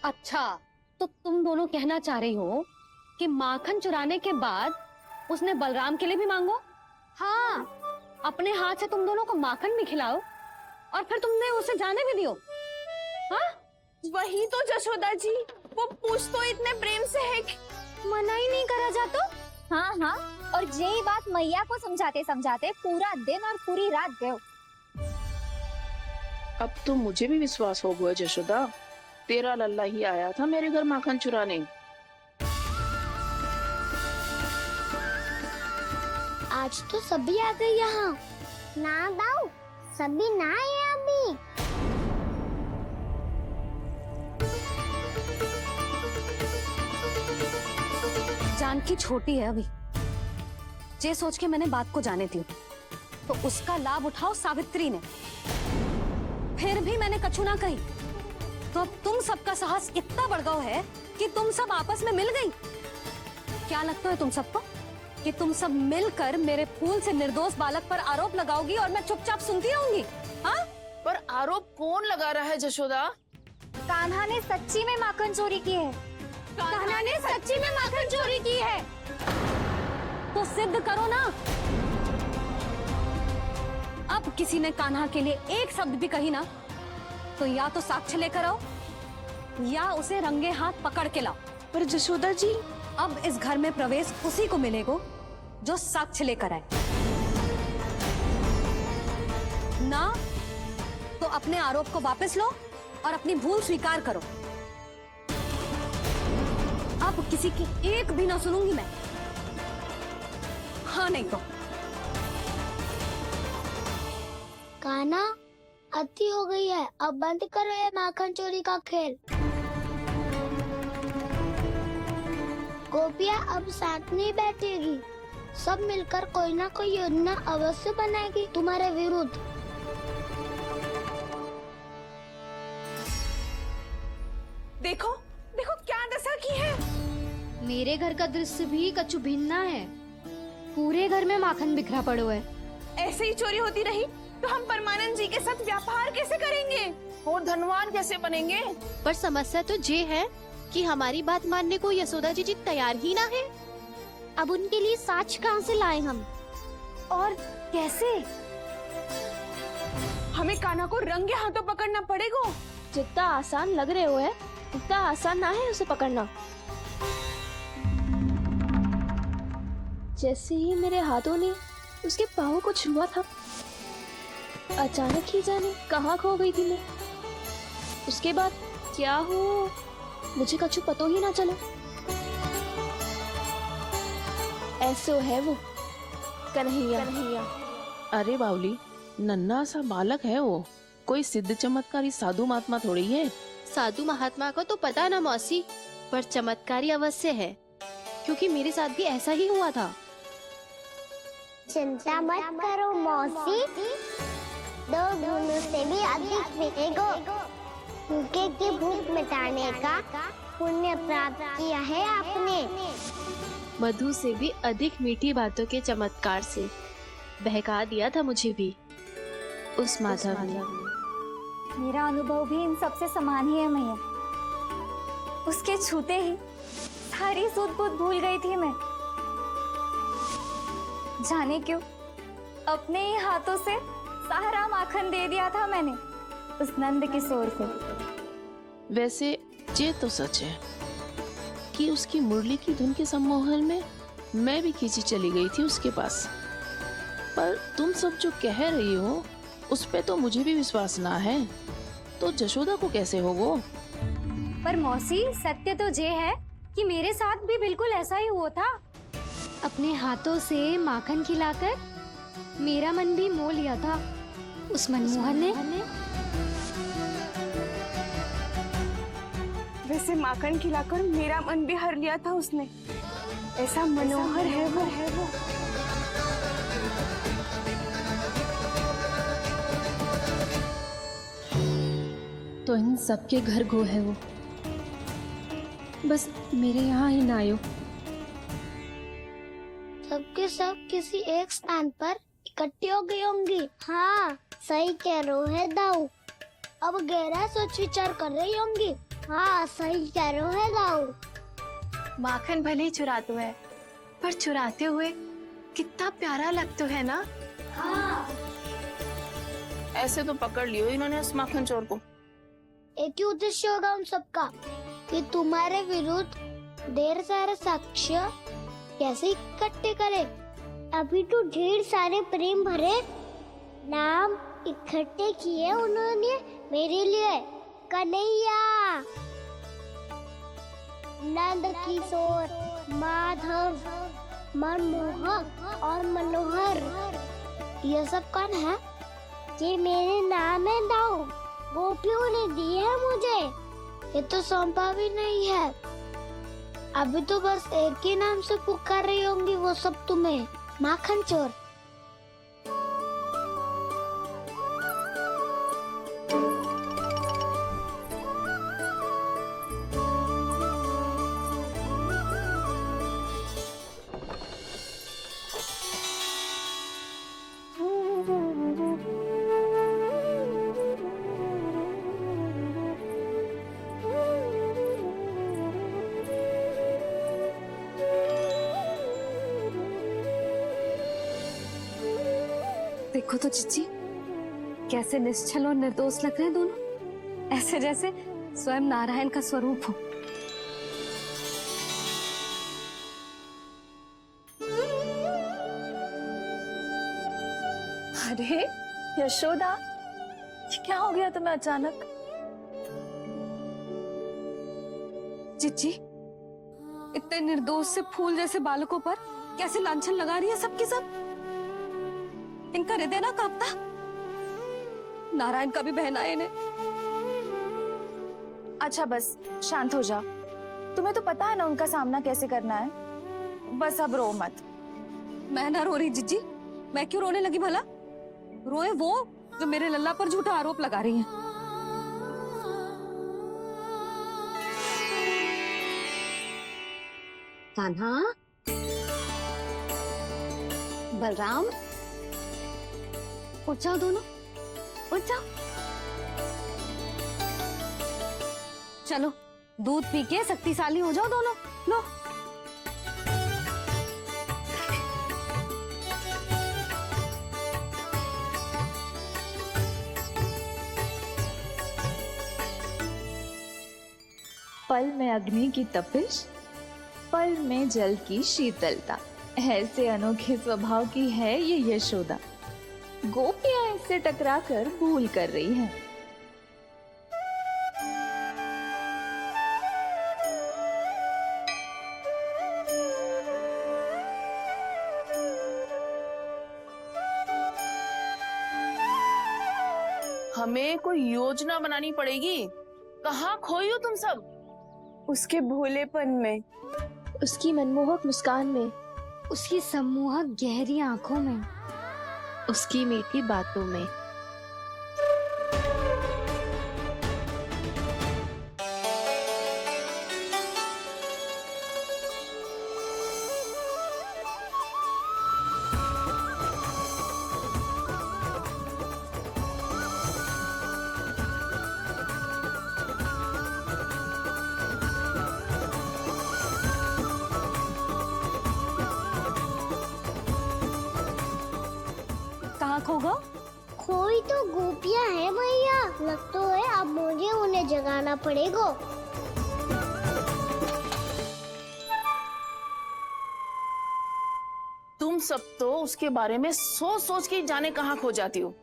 अच्छा, तो तुम दोनों कहना चाह रही हो कि माखन चुराने के बाद उसने बलराम के लिए भी मांगो? हाँ, अपने हाथ से तुम दोनों को माखन भी खिलाओ और फिर तुमने उसे जाने भी दियो। हाँ? वही तो जशोदा जी, वो पूछ तो इतने प्रेम से है कि मना ही नहीं करा जाता। हाँ हाँ, और यही बात मैया को समझाते समझाते पूरा दिन और पूरी रात गए। अब तो मुझे भी विश्वास हो गया जशोदा, तेरा लल्ला ही आया था मेरे घर माखन चुराने। आज तो सभी आ गए यहाँ। ना दाऊ, सभी ना आए अभी। जानकी छोटी है अभी, ये सोच के मैंने बात को जाने दी, तो उसका लाभ उठाओ सावित्री ने। फिर भी मैंने कछु ना कही, तो अब तुम सबका साहस इतना बढ़ गया है कि तुम सब आपस में मिल गई। क्या लगता है तुम सबको कि तुम सब मिलकर मेरे फूल से निर्दोष बालक पर आरोप लगाओगी और मैं चुपचाप सुनती रहूंगी? हाँ? पर आरोप कौन लगा रहा है जशोदा? कान्हा ने सच्ची में माखन चोरी की है। कान्हा ने सच्ची में माखन चोरी की है, तो सिद्ध करो ना। अब किसी ने कान्हा के लिए एक शब्द भी कही ना, तो या तो साक्ष्य लेकर आओ या उसे रंगे हाथ पकड़ के लाओ। पर जशोदा जी, अब इस घर में प्रवेश उसी को मिलेगा जो साक्ष्य लेकर आए। ना तो अपने आरोप को वापस लो और अपनी भूल स्वीकार करो। अब किसी की एक भी ना सुनूंगी मैं। हाँ नहीं तो कान्हा, अति हो गई है, अब बंद करो ये माखन चोरी का खेल। गोपिया अब साथ नहीं बैठेगी, सब मिलकर कोई ना कोई योजना अवश्य बनाएगी तुम्हारे विरुद्ध। देखो देखो क्या दशा की है। मेरे घर का दृश्य भी कछु भिन्न है। पूरे घर में माखन बिखरा पड़ो है। ऐसे ही चोरी होती रही तो हम परमानंद जी के साथ व्यापार कैसे करेंगे और धनवान कैसे बनेंगे? पर समस्या तो ये है कि हमारी बात मानने को यशोदा जी तैयार ही ना है। अब उनके लिए साक्ष्य कहाँ से लाए हम? और कैसे? हमें कान्हा को रंगे हाथों पकड़ना पड़ेगा। जितना आसान लग रहे हो है उतना आसान ना है उसे पकड़ना। जैसे ही मेरे हाथों ने उसके पाँव को छुआ था, अचानक ही जाने कहाँ खो गई थी मैं। उसके बाद क्या हो मुझे कछु पता ही ना चला। ऐसो है वो कन्हैया। अरे बावली, नन्हा सा बालक है वो, कोई सिद्ध चमत्कारी साधु महात्मा थोड़ी है। साधु महात्मा को तो पता ना मौसी, पर चमत्कारी अवश्य है, क्योंकि मेरे साथ भी ऐसा ही हुआ था। चिंता मत करो मौसी, 2 गुणों से भी अधिक मिलेगा। भूखे की भूख मिटाने का पुण्य प्राप्त किया है आपने। मधु से भी अधिक मीठी बातों के चमत्कार से बहका दिया था मुझे भी उस माधव ने। मेरा अनुभव भी इन सबसे समान ही है मैया। उसके छूते ही सारी सूध बूध भूल गई थी मैं। जाने क्यों अपने ही हाथों से सारा माखन दे दिया था मैंने उस नंद किशोर को। वैसे ये तो सच है कि उसकी मुरली की धुन के सम्मोहन में मैं भी खींची चली गई थी उसके पास। पर तुम सब जो कह रही हो उस पे तो मुझे भी विश्वास ना है, तो जशोदा को कैसे होगा? पर मौसी, सत्य तो ये है कि मेरे साथ भी बिल्कुल ऐसा ही हुआ था। अपने हाथों से माखन खिलाकर मेरा मन भी मोह लिया था उस मनमोहन ने। वैसे माखन खिलाकर मेरा मन भी हर लिया था उसने। ऐसा मनोहर है वो। तो इन सबके घर गो है वो, बस मेरे यहाँ ही ना आयो। सबके सब किसी एक स्थान पर इकट्ठी हो गई होंगी। हाँ, सही कह रहे है दाऊ। अब गहरा सोच विचार कर रही होंगी। हाँ सही कह रहे हो दाऊ। माखन भले ही चुराते है, पर चुराते हुए कितना प्यारा लगता है ना। ऐसे तो पकड़ लियो इन्होंने उस माखन चोर को। एक ही उद्देश्य होगा उन सबका कि तुम्हारे विरुद्ध ढेर सारे साक्ष्य कैसे इकट्ठे करे। अभी तो ढेर सारे प्रेम भरे नाम इकट्ठे किए उन्होंने मेरे लिए। कन्हैया, नंद किशोर, माधव, मनमोहक और मनोहर, ये सब कौन है? ये मेरे नाम है दाऊ। गोपियों ने दिए है मुझे, ये तो सौंपा भी नहीं है। अभी तो बस एक ही नाम से पुकार रही होंगी वो सब तुम्हें, माखन चोर। देखो तो चिच्ची, कैसे निश्चल और निर्दोष लग रहे हैं दोनों, ऐसे जैसे स्वयं नारायण का स्वरूप हो। अरे यशोदा, ये क्या हो गया तुम्हें अचानक? चिच्ची, इतने निर्दोष से फूल जैसे बालकों पर कैसे लांछन लगा रही है सबकी सब। इनका हृदय ना कांपता? नारायण का भी बहना है इन्हें। अच्छा बस शांत हो जाओ, तुम्हें तो पता है ना उनका सामना कैसे करना है। बस अब रो मत। मैं ना रो रही जिज्जी, मैं क्यों रोने लगी भला? रोए वो जो मेरे लल्ला पर झूठा आरोप लगा रही हैं। कान्हा, बलराम, उठ जाओ दोनों, उठ जाओ। चलो दूध पी के शक्तिशाली हो जाओ दोनों। लो। पल में अग्नि की तपिश, पल में जल की शीतलता, ऐसे अनोखे स्वभाव की है ये यशोदा। गोपियां इससे टकराकर भूल कर रही हैं। हमें कोई योजना बनानी पड़ेगी। कहाँ खोई हो तुम सब? उसके भोलेपन में, उसकी मनमोहक मुस्कान में, उसकी सम्मोहक गहरी आंखों में, उसकी मीठी बातों में। कहाँ खो गो? कोई तो गोपियां है भैया, लगता है अब मुझे उन्हें जगाना पड़ेगा। तुम सब तो उसके बारे में सोच सोच के जाने कहाँ खो जाती हो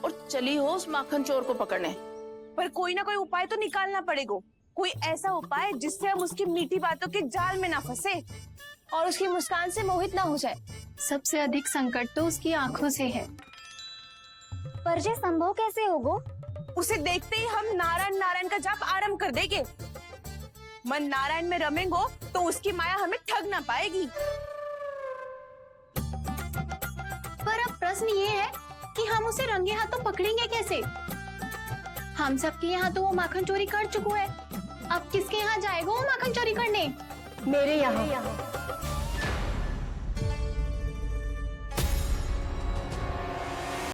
और चली हो उस माखन चोर को पकड़ने। पर कोई ना कोई उपाय तो निकालना पड़ेगा। कोई ऐसा उपाय जिससे हम उसकी मीठी बातों के जाल में ना फंसे और उसकी मुस्कान से मोहित ना हो जाए। सबसे अधिक संकट तो उसकी आंखों से है। पर ये संभव कैसे होगा? उसे देखते ही हम नारायण नारायण का जाप आरंभ कर देंगे। मन नारायण में रमेंगो तो उसकी माया हमें ठग ना पाएगी। पर अब प्रश्न ये है कि हम उसे रंगे हाथों पकड़ेंगे कैसे? हम सबके यहाँ तो वो माखन चोरी कर चुका है। अब किसके यहाँ जाएगा वो माखन चोरी करने? मेरे यहाँ।